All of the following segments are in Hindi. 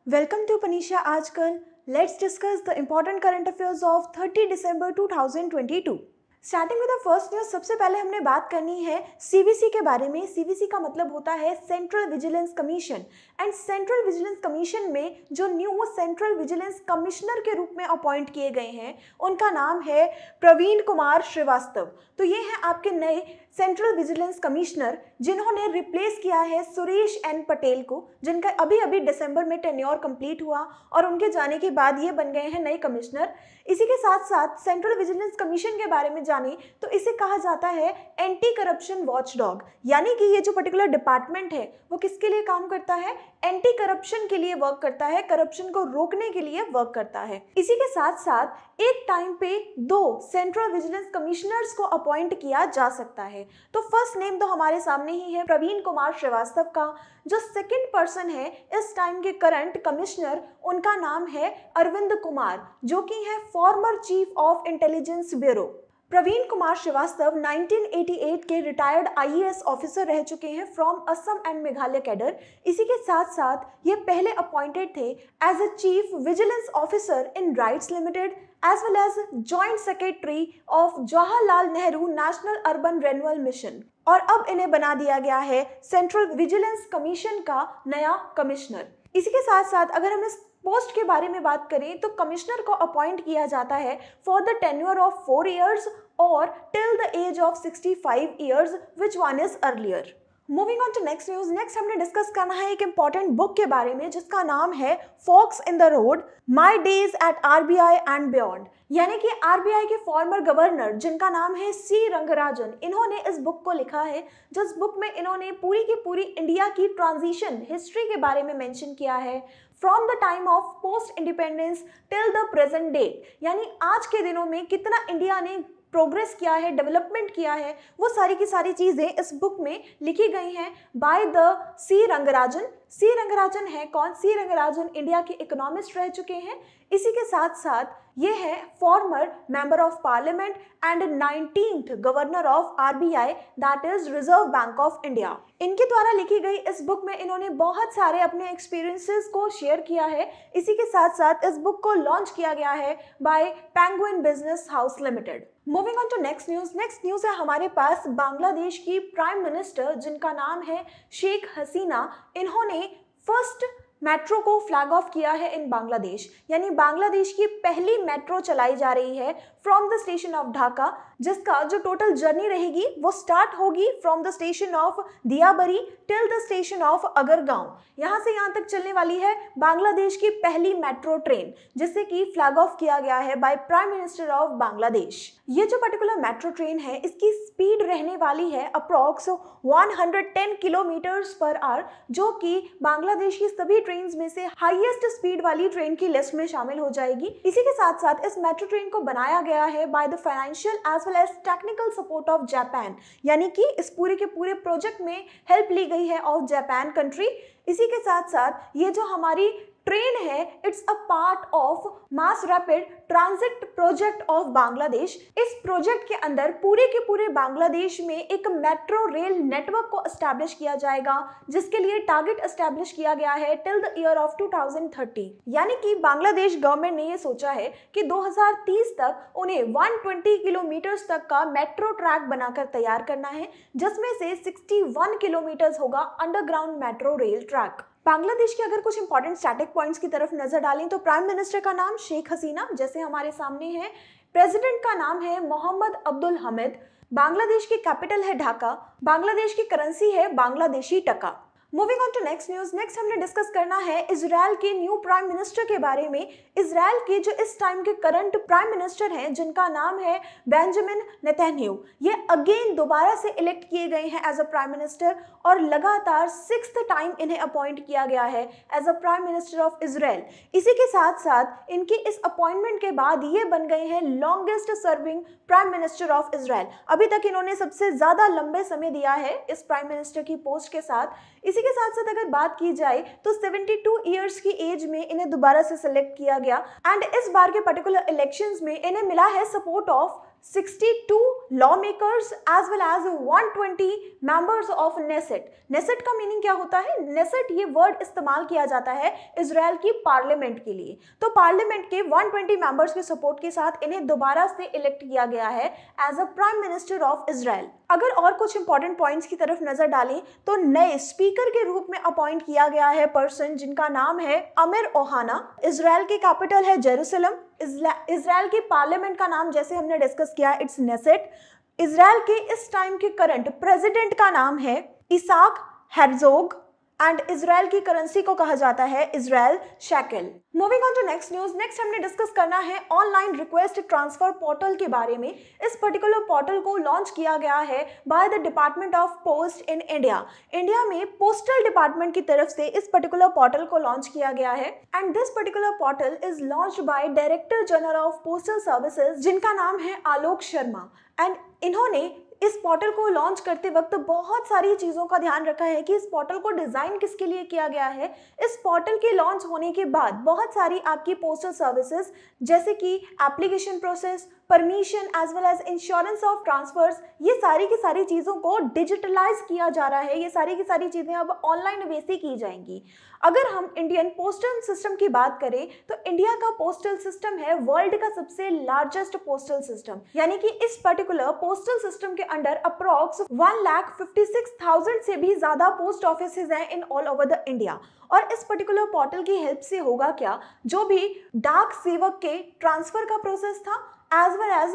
Welcome to Panisha आजकल. Let's discuss the important current affairs of 30 December 2022. Starting with the first news. सबसे पहले हमने बात करनी है सीवीसी के बारे में. सीवीसी का मतलब होता है central vigilance commission. And central vigilance commission में जो न्यू सेंट्रल विजिलेंस कमिश्नर के रूप में अपॉइंट किए गए हैं उनका नाम है प्रवीण कुमार श्रीवास्तव. तो ये हैं आपके नए सेंट्रल विजिलेंस कमिश्नर जिन्होंने रिप्लेस किया है सुरेश एन पटेल को, जिनका अभी अभी दिसंबर में टेन्योर कंप्लीट हुआ और उनके जाने के बाद ये बन गए हैं नए कमिश्नर. इसी के साथ साथ सेंट्रल विजिलेंस कमीशन के बारे में जाने तो इसे कहा जाता है एंटी करप्शन वॉचडॉग. यानी कि ये जो पर्टिकुलर डिपार्टमेंट है वो किसके लिए काम करता है? एंटी करप्शन के लिए वर्क करता है, करप्शन को रोकने के लिए वर्क करता है. इसी के साथ साथ एक टाइम पे 2 सेंट्रल विजिलेंस कमिश्नर्स को अपॉइंट किया जा सकता है. तो फर्स्ट नेम तो हमारे सामने ही है प्रवीण कुमार श्रीवास्तव का. जो सेकंड पर्सन है इस टाइम के करंट कमिश्नर, उनका नाम है अरविंद कुमार, जो कि है former chief of intelligence bureau. Praveen Kumar Srivastava 1988 के रिटायर्ड आईएएस ऑफिसर रह चुके हैं from Assam and Meghalaya cadre. इसी के साथ साथ ये पहले अपॉइंटेड थे as a chief vigilance officer in Rites limited as well as joint secretary of Jawaharlal Nehru national urban renewal mission. और अब इन्हें बना दिया गया है सेंट्रल विजिलेंस कमीशन का नया कमिश्नर. इसी के साथ साथ अगर हम इस पोस्ट के बारे में बात करें तो कमिश्नर को अपॉइंट किया जाता है for the tenure of 4 years और till the age of 65 years, which one is earlier. Moving on to next news. Next हमने डिस्कस करना है एक इंपॉर्टेंट बुक के बारे में जिसका नाम है fox in the road, my days at RBI and beyond. यानी कि आरबीआई के फॉर्मर गवर्नर जिनका नाम है सी रंगराजन, इन्होंने इस बुक को लिखा है. जिस बुक में इन्होंने पूरी की पूरी इंडिया की ट्रांजिशन हिस्ट्री के बारे में मेंशन किया है from the time of post independence till the present day. यानी आज के दिनों में कितना इंडिया ने प्रोग्रेस किया है, डेवलपमेंट किया है, वो सारी की सारी चीज़ें इस बुक में लिखी गई हैं बाय द सी रंगराजन. सी रंगराजन है कौन? सी रंगराजन इंडिया के इकोनॉमिस्ट रह चुके हैं. इसी के साथ साथ ये है farmer member of parliament and 19th governor of RBI, that is reserve bank of India. इनके द्वारा लिखी गई इस बुक में इन्होंने बहुत सारे अपने एक्सपीरियंसेस को शेयर किया है. इसी के साथ साथ इस बुक को लॉन्च किया गया है by Penguin business house limited. Moving on to next news. Next news है हमारे पास बांग्लादेश की प्राइम मिनिस्टर जिनका नाम है शेख हसीना. इन्होंने फर्स्ट मेट्रो को फ्लैग ऑफ किया है इन बांग्लादेश. यानी बांग्लादेश की पहली मेट्रो चलाई जा रही है from the station of Dhaka, जिसका जो टोटल जर्नी रहेगी वो स्टार्ट होगी from the station of Diabari till the station of Agargaon. यहाँ से यहाँ तक चलने वाली है बांग्लादेश की पहली मेट्रो ट्रेन, जिसे कि फ्लैग ऑफ किया गया है by prime minister of Bangladesh. ये जो पर्टिकुलर मेट्रो ट्रेन है इसकी स्पीड रहने वाली है अप्रॉक्स 110 किलोमीटर्स पर आवर, जो कि बांग्लादेश की सभी ट्रेन्स में से हाईएस्ट स्पीड वाली ट्रेन की लिस्ट में शामिल हो जाएगी. इसी के साथ साथ इस मेट्रो ट्रेन को बनाया गया है by the financial as well as technical support of Japan. यानी कि इस पूरे के पूरे प्रोजेक्ट में हेल्प ली गई है ऑफ जापान कंट्री. इसी के साथ साथ ये जो हमारी ट्रेन है it's a part of mass rapid transit project of Bangladesh. इस प्रोजेक्ट के अंदर पूरे के पूरे बांग्लादेश में एक मेट्रो रेल नेटवर्क को एस्टैब्लिश किया जाएगा, जिसके लिए टारगेट एस्टैब्लिश किया गया है टिल द ईयर ऑफ 2030. यानी कि बांग्लादेश गवर्नमेंट ने ये सोचा है कि 2030 तक उन्हें 120 किलोमीटर्स तक का मेट्रो ट्रैक बनाकर तैयार करना है, जिसमें से 61 किलोमीटर्स होगा underground metro rail track. Bangladesh के अगर कुछ इंपॉर्टेंट स्टैटिक पॉइंट्स की तरफ नजर डालें तो प्राइम मिनिस्टर का नाम शेख हसीना जैसे हमारे सामने है. प्रेसिडेंट का नाम है मोहम्मद अब्दुल हमीद. बांग्लादेश की कैपिटल है ढाका. बांग्लादेश की करेंसी है Bangladeshi taka. Moving on to next news. Next हमने डिस्कस करना है इजराइल के न्यू प्राइम मिनिस्टर के बारे में. इजराइल के जो इस टाइम के करंट प्राइम मिनिस्टर हैं जिनका नाम है बेंजामिन नेतन्याहू, ये अगेन दोबारा से इलेक्ट किए गए हैं एज अ प्राइम मिनिस्टर और लगातार 6th टाइम इन्हें अपॉइंट किया गया है as a prime minister of Israel. इसी के साथ साथ इनकी इस अपॉइंटमेंट के बाद ये बन गए हैं longest serving prime minister of Israel. अभी तक इन्होंने सबसे ज्यादा लंबे समय दिया है इस प्राइम मिनिस्टर की पोस्ट के साथ. इसी के साथ साथ अगर बात की जाए तो 72 इयर्स की एज में इन्हें दोबारा से सिलेक्ट किया गया एंड इस बार के पर्टिकुलर इलेक्शंस में इन्हें मिला है support of 62 lawmakers as well as 120 members of Knesset. Knesset का मीनिंग क्या होता है? Knesset ये वर्ड इस्तेमाल किया जाता है इजराइल की पार्लियामेंट के लिए। तो पार्लियामेंट के 120 मेंबर्स के सपोर्ट के साथ इन्हें दोबारा से इलेक्ट किया गया है as a prime minister of Israel. अगर और कुछ इंपॉर्टेंट पॉइंट्स की तरफ नजर डालें तो नए स्पीकर के रूप में अपॉइंट किया गया है पर्सन जिनका नाम है अमीर ओहाना। इजराइल की कैपिटल है जेरूसलम। इजराइल की पार्लियामेंट का नाम जैसे हमने डिस्कस किया इट्स नेसेट। इजराइल के इस टाइम के करंट प्रेसिडेंट का नाम है इसाक हेर्जोग एंड इजराइल की करेंसी को कहा जाता है Israel shekel. Moving on to next news. Next हमने डिस्कस करना है ऑनलाइन रिक्वेस्ट ट्रांसफर पोर्टल के बारे में। इस पर्टिकुलर पोर्टल को लॉन्च किया गया है by the department of post in India. India में पोस्टल डिपार्टमेंट की तरफ से इस पर्टिकुलर पोर्टल को लॉन्च किया गया है and this particular portal is launched by director general of postal services जिनका नाम है आलोक शर्मा। एंड इन्होंने इस पोर्टल को लॉन्च करते वक्त बहुत सारी चीज़ों का ध्यान रखा है कि इस पोर्टल को डिज़ाइन किसके लिए किया गया है। इस पोर्टल के लॉन्च होने के बाद बहुत सारी आपकी पोस्टल सर्विसेज जैसे कि application process, permission as well as insurance of transfers, ये सारी की सारी चीज़ों को डिजिटलाइज किया जा रहा है। ये सारी की सारी चीज़ें अब ऑनलाइन बेस ही की जाएंगी। अगर हम इंडियन पोस्टल सिस्टम की बात करें तो इंडिया का पोस्टल सिस्टम है वर्ल्ड का सबसे लार्जेस्ट पोस्टल सिस्टम, यानी कि इस पर्टिकुलर पोस्टल सिस्टम के अंडर अप्रॉक्स 1,56,000 से भी ज़्यादा पोस्ट ऑफिसेज हैं in all over the India. और इस पर्टिकुलर पोर्टल की हेल्प से होगा क्या, जो भी डाक सेवक के ट्रांसफर का प्रोसेस था as well as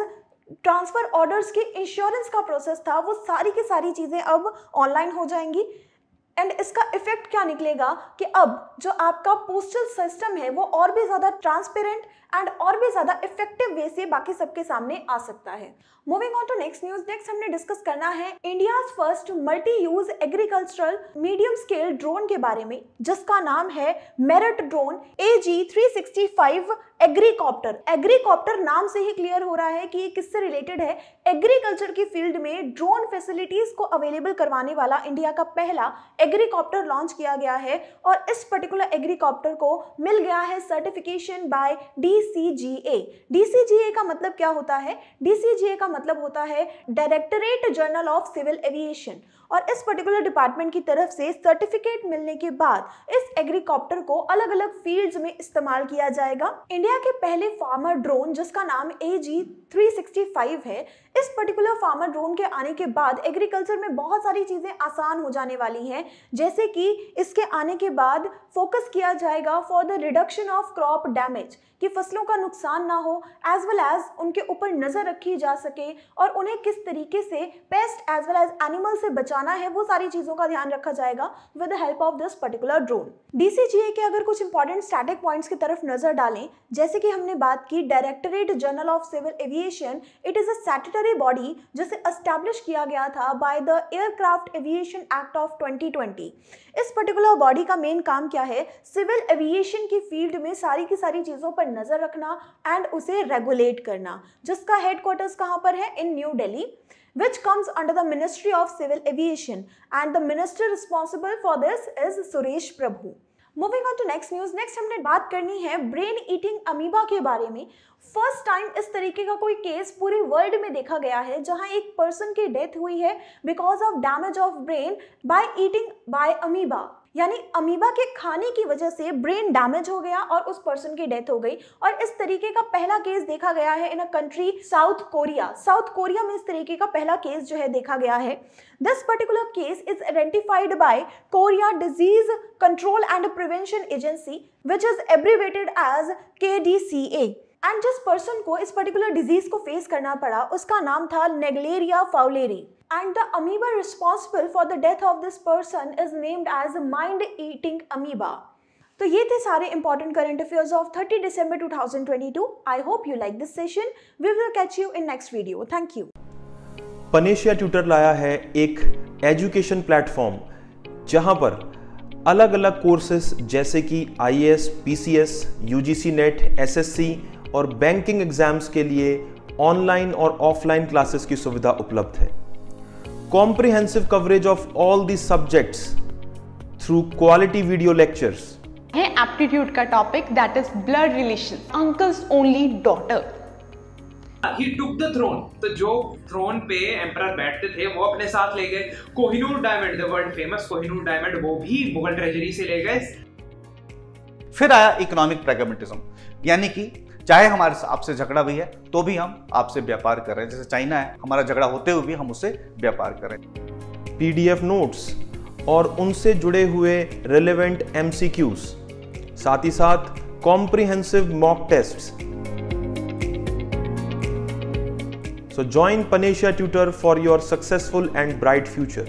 transfer orders के इंश्योरेंस का प्रोसेस था, वो सारी की सारी चीज़ें अब ऑनलाइन हो जाएंगी। एंड इसका इफेक्ट क्या निकलेगा कि अब जो आपका पोस्टल सिस्टम है वो और भी ज़्यादा ट्रांसपेरेंट एंड और भी ज़्यादा इफेक्टिव वे से बाकी सबके सामने आ सकता है। Moving on to next news. Next हमने डिस्कस करना है India's first multi use agricultural medium scale drone के बारे में जिसका नाम है merit drone AG365 agricopter. Agricopter नाम से ही क्लियर हो रहा है कि ये किससे रिलेटेड है। एग्रीकल्चर की फील्ड में ड्रोन फैसिलिटीज को अवेलेबल करवाने वाला इंडिया का पहला एग्रीकॉप्टर लॉन्च किया गया है और इस पर्टिकुलर एग्रीकॉप्टर को मिल गया है सर्टिफिकेशन बाय DCGA। DCGA का मतलब क्या होता है? DCGA का मतलब होता है directorate general of civil aviation. और इस पर्टिकुलर डिपार्टमेंट की तरफ से सर्टिफिकेट मिलने के बाद इस एग्रीकॉप्टर को अलग अलग फील्ड्स में इस्तेमाल किया जाएगा। इंडिया के पहले फार्मर ड्रोन जिसका नाम AG365 है, इस पर्टिकुलर फार्मर ड्रोन के आने के बाद एग्रीकल्चर में बहुत सारी चीज़ें आसान हो जाने वाली हैं, जैसे कि इसके आने के बाद फोकस किया जाएगा for the reduction of crop damage, कि फसलों का नुकसान ना हो एज वेल एज उनके ऊपर नज़र रखी जा सके और उन्हें किस तरीके से pest as well as animal से बचाना है, वो सारी चीज़ों का ध्यान रखा जाएगा with the help of this particular drone. DCGA के अगर कुछ इंपॉर्टेंट स्टैटिक पॉइंट्स की तरफ नजर डालें, जैसे कि हमने बात की directorate general of civil aviation, it is a statutory body जिसे एस्टैब्लिश किया गया था by the aircraft aviation act of 2020। इस पर्टिकुलर बॉडी का मेन काम क्या है? सिविल एविएशन की फील्ड में सारी की सारी चीज़ों पर नजर रखना एंड उसे रेगुलेट करना, जिसका हेडक्वार्टर्स कहाँ पर है? In New Delhi, which comes under the Ministry of Civil Aviation and the minister responsible for this is Suresh Prabhu. Moving on to next news. Next हमने बात करनी है ब्रेन ईटिंग अमीबा के बारे में। फर्स्ट टाइम इस तरीके का कोई केस पूरे वर्ल्ड में देखा गया है जहां एक पर्सन की डेथ हुई है because of damage of brain by eating bye amoeba, यानी अमीबा के खाने की वजह से ब्रेन डैमेज हो गया और उस पर्सन की डेथ हो गई। और इस तरीके का पहला केस देखा गया है in a country South Korea. South Korea में इस तरीके का पहला केस जो है देखा गया है। This particular case is identified by Korea disease control and prevention agency which is abbreviated as KDCA। And जिस पर्सन को इस पर्टिकुलर डिजीज को फेस करना पड़ा उसका नाम था नेग्लेरिया fowleri. And the amoeba responsible for the death of this person is named as mind-eating amoeba. तो ये थे सारे important current affairs of 30 December 2022. I hope you like this session. We will catch you in next video. Thank you. Panacea tutor लाया है एक एजुकेशन प्लेटफॉर्म जहां पर अलग अलग कोर्सेस जैसे कि IAS, PCS, UGC net, SSC और बैंकिंग एग्जाम्स के लिए ऑनलाइन और ऑफलाइन क्लासेस की सुविधा उपलब्ध है। Comprehensive coverage of all these subjects through quality video lectures. है एप्टीट्यूड का topic that is blood relation, uncles only daughter. He took the throne. तो जो throne पे एम्परर बैठते थे वो अपने साथ ले गए। Kohinoor diamond, the world famous Kohinoor diamond, वो भी मुगल ट्रेजरी से ले गए। फिर आया इकोनॉमिक प्रैग्मेटिज्म, यानी कि चाहे हमारे आपसे झगड़ा भी है तो भी हम आपसे व्यापार कर रहे हैं। जैसे चाइना है, हमारा झगड़ा होते हुए भी हम उससे व्यापार कर रहे हैं। PDF नोट्स और उनसे जुड़े हुए रिलेवेंट MCQs, साथ ही साथ comprehensive mock tests. So join Panesia Tutor for your successful and bright future.